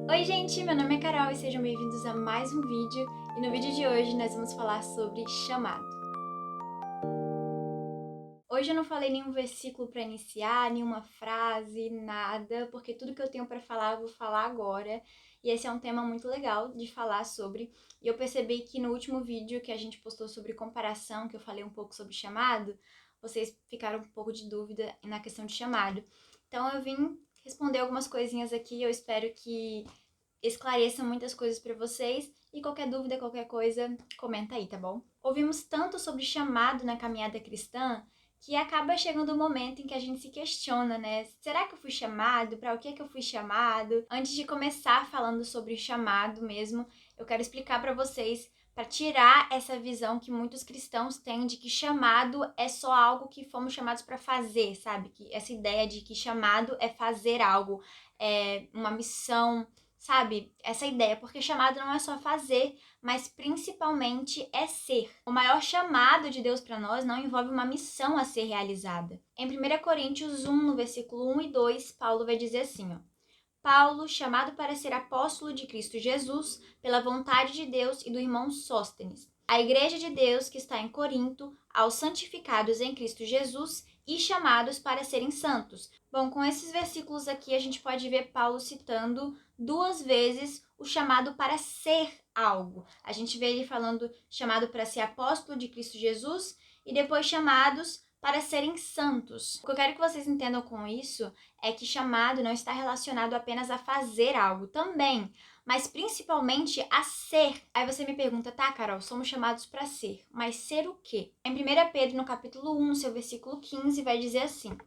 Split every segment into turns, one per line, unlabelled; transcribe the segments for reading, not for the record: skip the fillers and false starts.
Oi gente, meu nome é Carol e sejam bem-vindos a mais um vídeo. E no vídeo de hoje nós vamos falar sobre chamado. Hoje eu não falei nenhum versículo para iniciar, nenhuma frase, nada, porque tudo que eu tenho para falar eu vou falar agora. E esse é um tema muito legal de falar sobre. E eu percebi que no último vídeo que a gente postou sobre comparação, que eu falei um pouco sobre chamado, vocês ficaram um pouco de dúvida na questão de chamado. Então eu vim responder algumas coisinhas aqui, eu espero que esclareça muitas coisas para vocês e qualquer dúvida, qualquer coisa, comenta aí, tá bom? Ouvimos tanto sobre chamado na caminhada cristã que acaba chegando o momento em que a gente se questiona, né? Será que eu fui chamado? Para o que eu fui chamado? Antes de começar falando sobre chamado mesmo, eu quero explicar para vocês para tirar essa visão que muitos cristãos têm de que chamado é só algo que fomos chamados para fazer, sabe? Que essa ideia de que chamado é fazer algo, é uma missão, sabe? Essa ideia, porque chamado não é só fazer, mas principalmente é ser. O maior chamado de Deus para nós não envolve uma missão a ser realizada. Em 1 Coríntios 1, no versículo 1 e 2, Paulo vai dizer assim, ó: Paulo, chamado para ser apóstolo de Cristo Jesus, pela vontade de Deus e do irmão Sóstenes. A igreja de Deus que está em Corinto, aos santificados em Cristo Jesus e chamados para serem santos. Bom, com esses versículos aqui a gente pode ver Paulo citando duas vezes o chamado para ser algo. A gente vê ele falando chamado para ser apóstolo de Cristo Jesus e depois chamados para serem santos. O que eu quero que vocês entendam com isso é que chamado não está relacionado apenas a fazer algo também, mas principalmente a ser. Aí você me pergunta, tá, Carol, somos chamados para ser, mas ser o quê? Em 1 Pedro, no capítulo 1, seu versículo 15, vai dizer assim: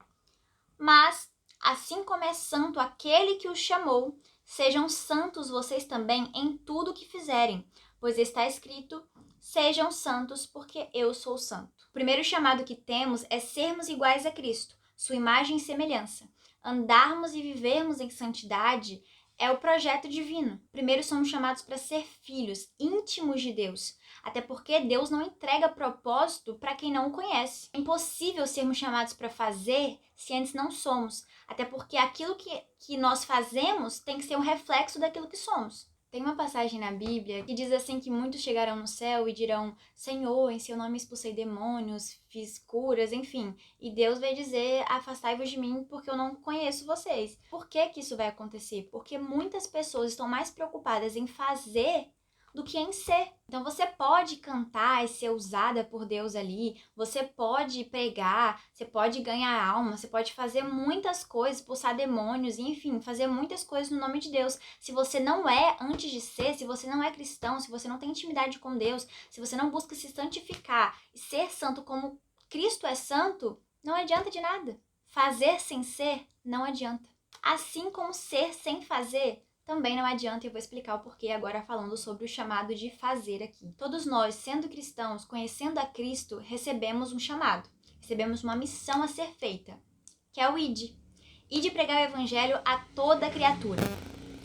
Mas, assim como é santo aquele que os chamou, sejam santos vocês também em tudo o que fizerem, pois está escrito: sejam santos, porque eu sou santo. O primeiro chamado que temos é sermos iguais a Cristo, sua imagem e semelhança. Andarmos e vivermos em santidade é o projeto divino. Primeiro somos chamados para ser filhos íntimos de Deus, até porque Deus não entrega propósito para quem não o conhece. É impossível sermos chamados para fazer se antes não somos, até porque aquilo que nós fazemos tem que ser um reflexo daquilo que somos. Tem uma passagem na Bíblia que diz assim que muitos chegarão no céu e dirão: Senhor, em seu nome expulsei demônios, fiz curas, enfim. E Deus vai dizer: afastai-vos de mim porque eu não conheço vocês. Por que que isso vai acontecer? Porque muitas pessoas estão mais preocupadas em fazer do que em ser. Então você pode cantar e ser usada por Deus ali, você pode pregar, você pode ganhar alma, você pode fazer muitas coisas, expulsar demônios, enfim, fazer muitas coisas no nome de Deus. Se você não é antes de ser, se você não é cristão, se você não tem intimidade com Deus, se você não busca se santificar e ser santo como Cristo é santo, não adianta de nada. Fazer sem ser não adianta. Assim como ser sem fazer também não adianta, e eu vou explicar o porquê agora falando sobre o chamado de fazer aqui. Todos nós, sendo cristãos, conhecendo a Cristo, recebemos um chamado, recebemos uma missão a ser feita, que é o ID. ID pregar o evangelho a toda criatura.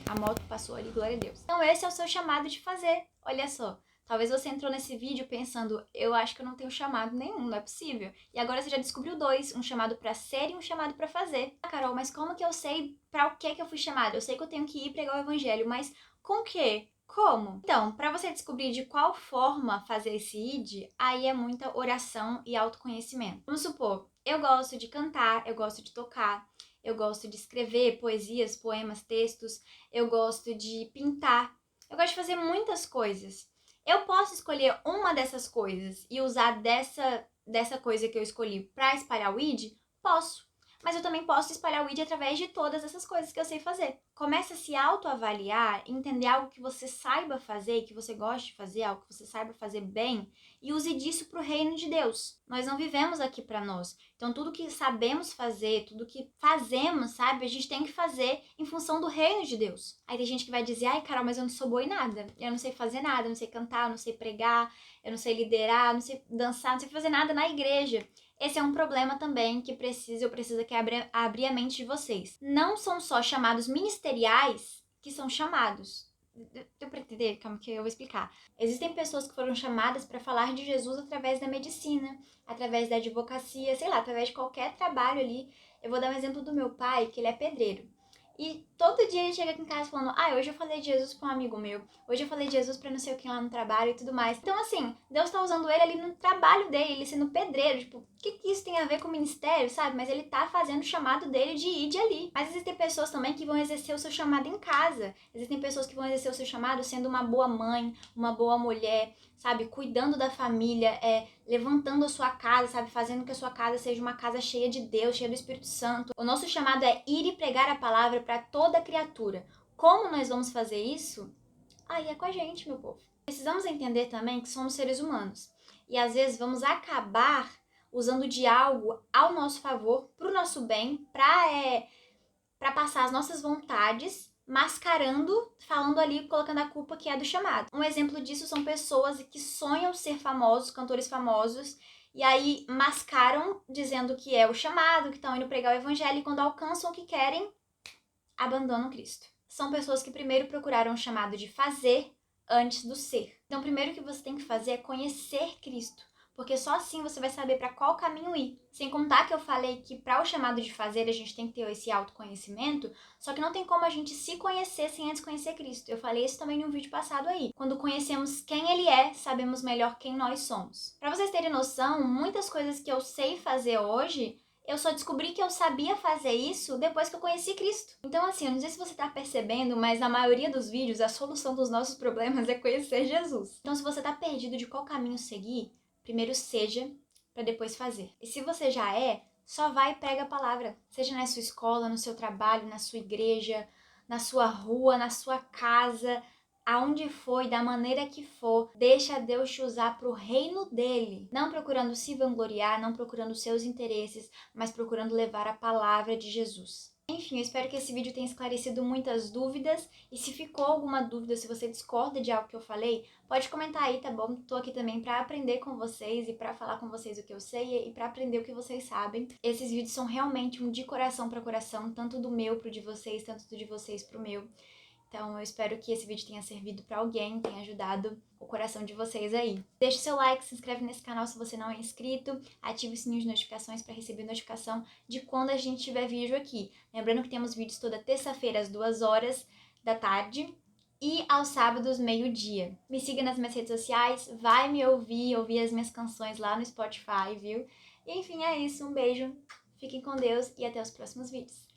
A moto passou ali, glória a Deus. Então esse é o seu chamado de fazer, olha só. Talvez você entrou nesse vídeo pensando, eu acho que eu não tenho chamado nenhum, não é possível. E agora você já descobriu dois, um chamado para ser e um chamado para fazer. Ah, Carol, mas como que eu sei para o que eu fui chamado? Eu sei que eu tenho que ir pregar o evangelho, mas com o quê? Como? Então, para você descobrir de qual forma fazer esse ID, aí é muita oração e autoconhecimento. Vamos supor, eu gosto de cantar, eu gosto de tocar, eu gosto de escrever poesias, poemas, textos, eu gosto de pintar, eu gosto de fazer muitas coisas. Eu posso escolher uma dessas coisas e usar dessa coisa que eu escolhi para espalhar o ID? Posso. Mas eu também posso espalhar o ID através de todas essas coisas que eu sei fazer. Comece a se autoavaliar, entender algo que você saiba fazer, que você goste de fazer, algo que você saiba fazer bem, e use disso para o reino de Deus. Nós não vivemos aqui para nós. Então tudo que sabemos fazer, tudo que fazemos, sabe, a gente tem que fazer em função do reino de Deus. Aí tem gente que vai dizer: ai, Carol, mas eu não sou boa em nada. Eu não sei fazer nada, eu não sei cantar, eu não sei pregar, eu não sei liderar, eu não sei dançar, não sei fazer nada na igreja. Esse é um problema também que eu preciso que abrir a mente de vocês. Não são só chamados ministeriais que são chamados. Deu pra entender? Calma que eu vou explicar. Existem pessoas que foram chamadas para falar de Jesus através da medicina, através da advocacia, sei lá, através de qualquer trabalho ali. Eu vou dar um exemplo do meu pai, que ele é pedreiro. E todo dia ele chega aqui em casa falando, hoje eu falei de Jesus pra um amigo meu, hoje eu falei de Jesus pra não sei o que lá no trabalho e tudo mais. Então, assim, Deus tá usando ele ali no trabalho dele, ele sendo pedreiro, tipo, o que isso tem a ver com o ministério, sabe? Mas ele tá fazendo o chamado dele de ir de ali. Mas existem pessoas também que vão exercer o seu chamado em casa. Existem pessoas que vão exercer o seu chamado sendo uma boa mãe, uma boa mulher, sabe? Cuidando da família, levantando a sua casa, sabe? Fazendo que a sua casa seja uma casa cheia de Deus, cheia do Espírito Santo. O nosso chamado é ir e pregar a palavra para toda criatura. Como nós vamos fazer isso? Aí é com a gente, meu povo. Precisamos entender também que somos seres humanos. E às vezes vamos acabar usando de algo ao nosso favor, pro nosso bem, para passar as nossas vontades, mascarando, falando ali, colocando a culpa que é do chamado. Um exemplo disso são pessoas que sonham ser famosos, cantores famosos, e aí mascaram dizendo que é o chamado, que estão indo pregar o evangelho, e quando alcançam o que querem, abandonam Cristo. São pessoas que primeiro procuraram o chamado de fazer antes do ser. Então, o primeiro que você tem que fazer é conhecer Cristo, porque só assim você vai saber para qual caminho ir. Sem contar que eu falei que para o chamado de fazer a gente tem que ter esse autoconhecimento, só que não tem como a gente se conhecer sem antes conhecer Cristo. Eu falei isso também em um vídeo passado aí. Quando conhecemos quem Ele é, sabemos melhor quem nós somos. Para vocês terem noção, muitas coisas que eu sei fazer hoje, eu só descobri que eu sabia fazer isso depois que eu conheci Cristo. Então, assim, eu não sei se você tá percebendo, mas na maioria dos vídeos, a solução dos nossos problemas é conhecer Jesus. Então, se você tá perdido de qual caminho seguir, primeiro seja, para depois fazer. E se você já é, só vai e prega a palavra. Seja na sua escola, no seu trabalho, na sua igreja, na sua rua, na sua casa, aonde for, da maneira que for, deixa Deus te usar pro reino dele. Não procurando se vangloriar, não procurando seus interesses, mas procurando levar a palavra de Jesus. Enfim, eu espero que esse vídeo tenha esclarecido muitas dúvidas, e se ficou alguma dúvida, se você discorda de algo que eu falei, pode comentar aí, tá bom? Tô aqui também pra aprender com vocês e pra falar com vocês o que eu sei e pra aprender o que vocês sabem. Esses vídeos são realmente um de coração pra coração, tanto do meu pro de vocês, tanto do de vocês pro meu. Então eu espero que esse vídeo tenha servido pra alguém, tenha ajudado o coração de vocês aí. Deixe seu like, se inscreve nesse canal se você não é inscrito, ative o sininho de notificações para receber notificação de quando a gente tiver vídeo aqui. Lembrando que temos vídeos toda terça-feira às 2 horas da tarde e aos sábados, meio-dia. Me siga nas minhas redes sociais, vai me ouvir as minhas canções lá no Spotify, viu? E enfim, é isso, um beijo, fiquem com Deus e até os próximos vídeos.